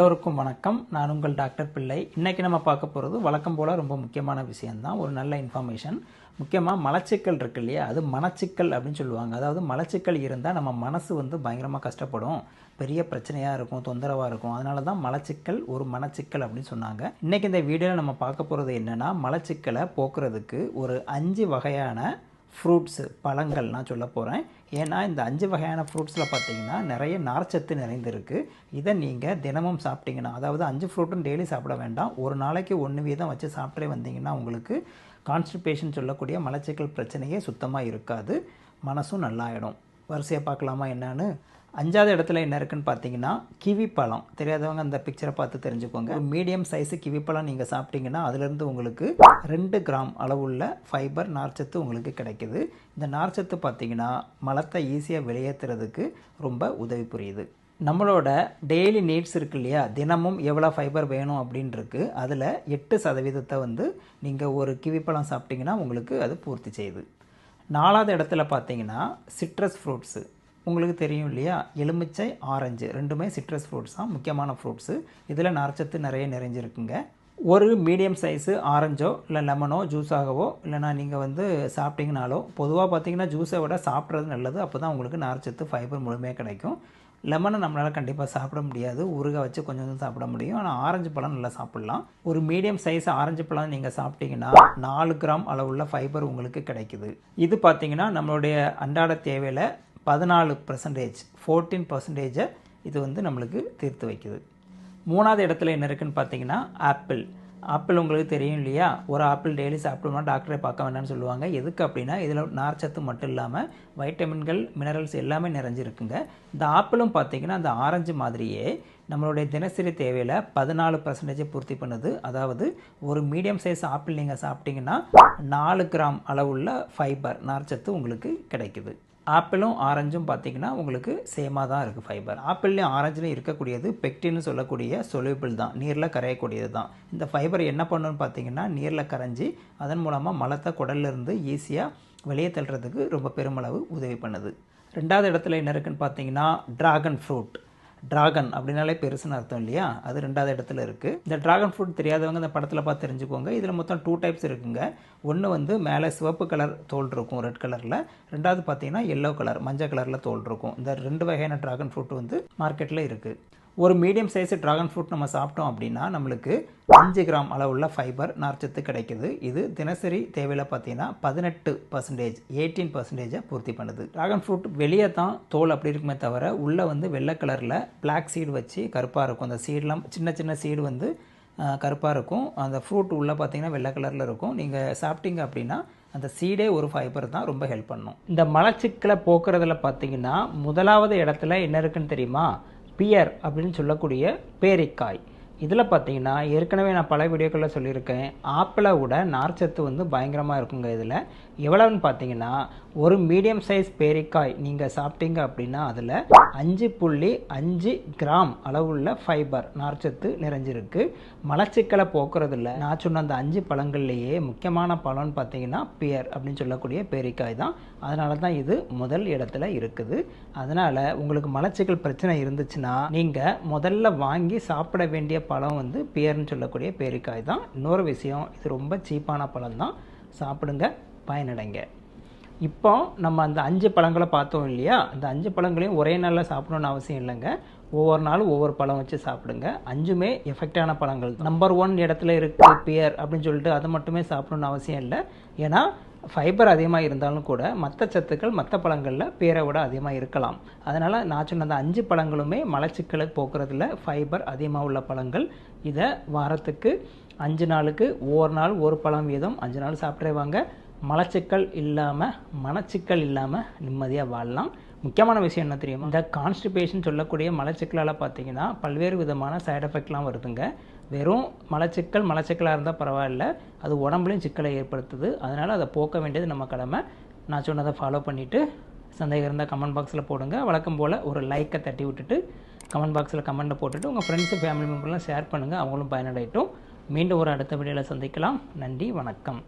எல்லோருக்கும் வணக்கம். நான் உங்கள் டாக்டர் பிள்ளை. இன்றைக்கி நம்ம பார்க்க போகிறது வழக்கம் போல் ரொம்ப முக்கியமான விஷயந்தான். ஒரு நல்ல இன்ஃபர்மேஷன். முக்கியமாக மலச்சிக்கல் இருக்கு இல்லையா, அது மனச்சிக்கல் அப்படின்னு சொல்லுவாங்க. அதாவது மலச்சிக்கல் இருந்தால் நம்ம மனசு பயங்கரமாக கஷ்டப்படும், பெரிய பிரச்சனையாக இருக்கும், தொந்தரவாக இருக்கும். அதனால தான் மலச்சிக்கல் ஒரு மனச்சிக்கல் அப்படின்னு சொன்னாங்க. இன்றைக்கி இந்த வீடியோவில் நம்ம பார்க்க போகிறது என்னென்னா, மலச்சிக்கலை போக்குறதுக்கு ஒரு 5 வகையான ஃப்ரூட்ஸு, பழங்கள் நான் சொல்ல போகிறேன். ஏன்னா இந்த 5 வகையான ஃப்ரூட்ஸில் பார்த்தீங்கன்னா நிறைய நார்ச்சத்து நிறைந்திருக்கு. இதை நீங்கள் தினமும் சாப்பிட்டீங்கன்னா, அதாவது 5 ஃப்ரூட்டும் டெய்லி சாப்பிட வேண்டாம், ஒரு நாளைக்கு 1 வீதம் வச்சு சாப்பிட்டே வந்தீங்கன்னா உங்களுக்கு கான்ஸ்டிபேஷன் சொல்லக்கூடிய மலச்சிக்கல் பிரச்சனையே சுத்தமாக இருக்காது, மனசும் நல்லாயிடும். வரிசையாக பார்க்கலாமா என்னன்னு? 5வது இடத்துல என்ன இருக்குன்னு பார்த்தீங்கன்னா கிவி பழம். தெரியாதவங்க அந்த பிக்சரை பார்த்து தெரிஞ்சுக்கோங்க. ஒரு மீடியம் சைஸு கிவி பழம் நீங்கள் சாப்பிட்டீங்கன்னா அதுலேருந்து உங்களுக்கு 2 கிராம் அளவுள்ள ஃபைபர் நார்ச்சத்து உங்களுக்கு கிடைக்குது. இந்த நார்ச்சத்து பார்த்தீங்கன்னா மலத்தை ஈஸியாக வெளியேற்றுறதுக்கு ரொம்ப உதவி புரியுது. நம்மளோட டெய்லி நீட்ஸ் இருக்கு இல்லையா, தினமும் எவ்வளோ ஃபைபர் வேணும் அப்படின்ருக்கு. அதில் 8% நீங்கள் ஒரு கிவி பழம் சாப்பிட்டீங்கன்னா உங்களுக்கு அது பூர்த்தி செய்யுது. 4வது இடத்துல பார்த்தீங்கன்னா சிட்ரஸ் ஃப்ரூட்ஸு. உங்களுக்கு தெரியும் இல்லையா, எலுமிச்சை, ஆரஞ்சு ரெண்டுமே சிட்ரஸ் ஃப்ரூட்ஸ் தான், முக்கியமான ஃப்ரூட்ஸு. இதில் நார்ச்சத்து நிறைய நிறைஞ்சிருக்குங்க. ஒரு மீடியம் சைஸு ஆரஞ்சோ இல்லை லெமனோ ஜூஸாகவோ இல்லைனா நீங்கள் சாப்பிட்டீங்கனாலோ, பொதுவாக பார்த்தீங்கன்னா ஜூஸை விட சாப்பிட்றது நல்லது. அப்போ தான் உங்களுக்கு நார்ச்சத்து ஃபைபர் முழுமையாக கிடைக்கும். லெமனை நம்மளால் கண்டிப்பாக சாப்பிட முடியாது, ஊறுகாய் வச்சு கொஞ்சம் சாப்பிட முடியும். ஆனால் ஆரஞ்சு பழம் நல்லா சாப்பிட்லாம். ஒரு மீடியம் சைஸ் ஆரஞ்சு பழம் நீங்கள் சாப்பிட்டீங்கன்னா 4 கிராம் அளவுள்ள ஃபைபர் உங்களுக்கு கிடைக்குது. இது பார்த்தீங்கன்னா நம்மளுடைய அன்றாட தேவையில் 14%, 14% இது நம்மளுக்கு தீர்த்து வைக்குது. 3வது இடத்துல என்ன இருக்குன்னு பார்த்தீங்கன்னா ஆப்பிள். ஆப்பிள் உங்களுக்கு தெரியும் இல்லையா, ஒரு ஆப்பிள் டெய்லி சாப்பிட்டோம்னா டாக்டரை பார்க்க வேண்டாம்னு சொல்லுவாங்க. எதுக்கு அப்படின்னா இதில் நார்ச்சத்து மட்டும் இல்லாமல் வைட்டமின்கள், மினரல்ஸ் எல்லாமே நிறைஞ்சிருக்குங்க. இந்த ஆப்பிளும் பார்த்தீங்கன்னா அந்த ஆரஞ்சு மாதிரியே நம்மளுடைய தினசரி தேவையில் 14% பூர்த்தி பண்ணுது. அதாவது ஒரு மீடியம் சைஸ் ஆப்பிள் நீங்கள் சாப்பிட்டீங்கன்னா 4 கிராம் அளவுள்ள ஃபைபர் நார்ச்சத்து உங்களுக்கு கிடைக்குது. ஆப்பிளும் ஆரஞ்சும் பார்த்திங்கன்னா உங்களுக்கு சேமாக தான் இருக்குது ஃபைபர். ஆப்பிள்லையும் ஆரஞ்சுலையும் இருக்கக்கூடியது பெக்டின்னு சொல்லக்கூடிய சொலிபிள் தான், நீரில் கரையக்கூடியது தான். இந்த ஃபைபர் என்ன பண்ணணும்னு பார்த்தீங்கன்னா நீரில் கரைஞ்சி அதன் மூலமாக மலத்தை குடல்லிருந்து ஈஸியாக வெளியே தள்ளுறதுக்கு ரொம்ப பெருமளவு உதவி பண்ணுது. 2வது இடத்துல என்ன இருக்குன்னு பார்த்தீங்கன்னா ட்ராகன் ஃப்ரூட். ட்ராகன் அப்படின்னாலே பெருசுன்னு அர்த்தம் இல்லையா, அது 2வது இடத்துல இருக்குது. இந்த ட்ராகன் ஃப்ரூட் தெரியாதவங்க இந்த படத்தில் பார்த்து தெரிஞ்சுக்கோங்க. இதில் மொத்தம் 2 டைப்ஸ் இருக்குங்க. ஒன்று மேலே சிவப்பு கலர் தோல் இருக்கும், ரெட் கலரில். 2வது பார்த்தீங்கன்னா எல்லோ கலர், மஞ்சள் கலரில் தோல் இருக்கும். இந்த 2 வகையான ட்ராகன் ஃப்ரூட் மார்க்கெட்டில் இருக்குது. ஒரு மீடியம் சைஸு ட்ராகன் ஃப்ரூட் நம்ம சாப்பிட்டோம் அப்படின்னா நம்மளுக்கு 5 கிராம் அளவுள்ள ஃபைபர் நார்ச்சத்து கிடைக்குது. இது தினசரி தேவையில் பார்த்தீங்கன்னா 18% பூர்த்தி பண்ணுது. ட்ராகன் ஃப்ரூட் வெளியே தான் தோல் அப்படி இருக்குமே தவிர உள்ளே வெள்ளை கலரில் பிளாக் சீடு வச்சு கருப்பாக இருக்கும். அந்த சீடெலாம் சின்ன சின்ன சீடு கருப்பாக இருக்கும். அந்த ஃப்ரூட் உள்ளே பார்த்தீங்கன்னா வெள்ளை கலரில் இருக்கும். நீங்கள் சாப்பிட்டீங்க அப்படின்னா அந்த சீடே ஒரு ஃபைபர் தான், ரொம்ப ஹெல்ப் பண்ணும். இந்த மலச்சிக்கலை போக்குறதுல பார்த்தீங்கன்னா 1வது இடத்துல என்ன இருக்குன்னு தெரியுமா, பியர் அப்படின்னு சொல்லக்கூடிய பேரிக்காய். இதில் பார்த்தீங்கன்னா ஏற்கனவே நான் பல வீடியோக்களில் சொல்லியிருக்கேன், ஆப்பிளை விட நார்ச்சத்து பயங்கரமாக இருக்குங்க. இதில் எவ்வளவுன்னு பார்த்தீங்கன்னா ஒரு மீடியம் சைஸ் பேரிக்காய் நீங்கள் சாப்பிட்டீங்க அப்படின்னா அதில் 5.5 கிராம் அளவுள்ள ஃபைபர் நார்ச்சத்து நிறைஞ்சிருக்கு. மலச்சிக்கலை போக்குறதில்ல நான் சொன்ன அந்த 5 பழங்கள்லேயே முக்கியமான பழம்னு பார்த்தீங்கன்னா பியர் அப்படின்னு சொல்லக்கூடிய பேரிக்காய் தான். அதனால தான் இது முதல் இடத்துல இருக்குது. அதனால் உங்களுக்கு மலச்சிக்கல் பிரச்சனை இருந்துச்சுன்னா நீங்கள் முதல்ல வாங்கி சாப்பிட வேண்டிய பழம் பியர்னு சொல்லக்கூடிய பேரிக்காய் தான். இன்னொரு விஷயம், இது ரொம்ப சீப்பான பழம் தான், சாப்பிடுங்க, பயனடைங்க. இப்போ நம்ம அந்த 5 பழங்களை பார்த்தோம் இல்லையா, அந்த 5 பழங்களையும் ஒரே நாளில் சாப்பிடணுன்னு அவசியம் இல்லைங்க. ஒவ்வொரு நாளும் ஒவ்வொரு பழம் வச்சு சாப்பிடுங்க. 5மே எஃபெக்டான பழங்கள். நம்பர் 1 இடத்துல இருக்குது பியர் அப்படின்னு சொல்லிட்டு அதை மட்டுமே சாப்பிடணுன்னு அவசியம் இல்லை. ஏன்னா ஃபைபர் அதிகமாக இருந்தாலும் கூட மற்ற சத்துக்கள் மற்ற பழங்களில் பியரை விட அதிகமாக இருக்கலாம். அதனால் நான் சொன்ன அந்த 5 பழங்களுமே மலச்சிக்கலை போக்குறதுல ஃபைபர் அதிகமாக உள்ள பழங்கள். இதை வாரத்துக்கு 5 நாளுக்கு ஒவ்வொரு நாள் ஒரு பழம் வீதம் 5 நாள் சாப்பிட்றவாங்க. மலச்சிக்கல் இல்லாமல் மனச்சிக்கல் இல்லாமல் நிம்மதியாக வாழலாம். முக்கியமான விஷயம் என்ன தெரியுமா, இந்த கான்ஸ்டிபேஷன் சொல்லக்கூடிய மலச்சிக்கலால் பார்த்தீங்கன்னா பல்வேறு விதமான சைடு எஃபெக்ட்லாம் வருதுங்க. வெறும் மலச்சிக்கலாக இருந்தால் பரவாயில்ல, அது உடம்புலையும் சிக்கலை ஏற்படுத்துது. அதனால் அதை போக்க வேண்டியது நம்ம கடமை. நான் சொன்னதை ஃபாலோ பண்ணிவிட்டு சந்தேகம் இருந்தால் கமெண்ட் பாக்ஸில் போடுங்க. வழக்கம் போல் ஒரு லைக்கை தட்டி விட்டுட்டு கமெண்ட் பாக்ஸில் கமெண்ட்டை போட்டுட்டு உங்கள் ஃப்ரெண்ட்ஸு ஃபேமிலி மெம்பர்லாம் ஷேர் பண்ணுங்கள், அவங்களும் பயனடையட்டும். மீண்டும் ஒரு அடுத்த வீடியோவில் சந்திக்கலாம். நன்றி, வணக்கம்.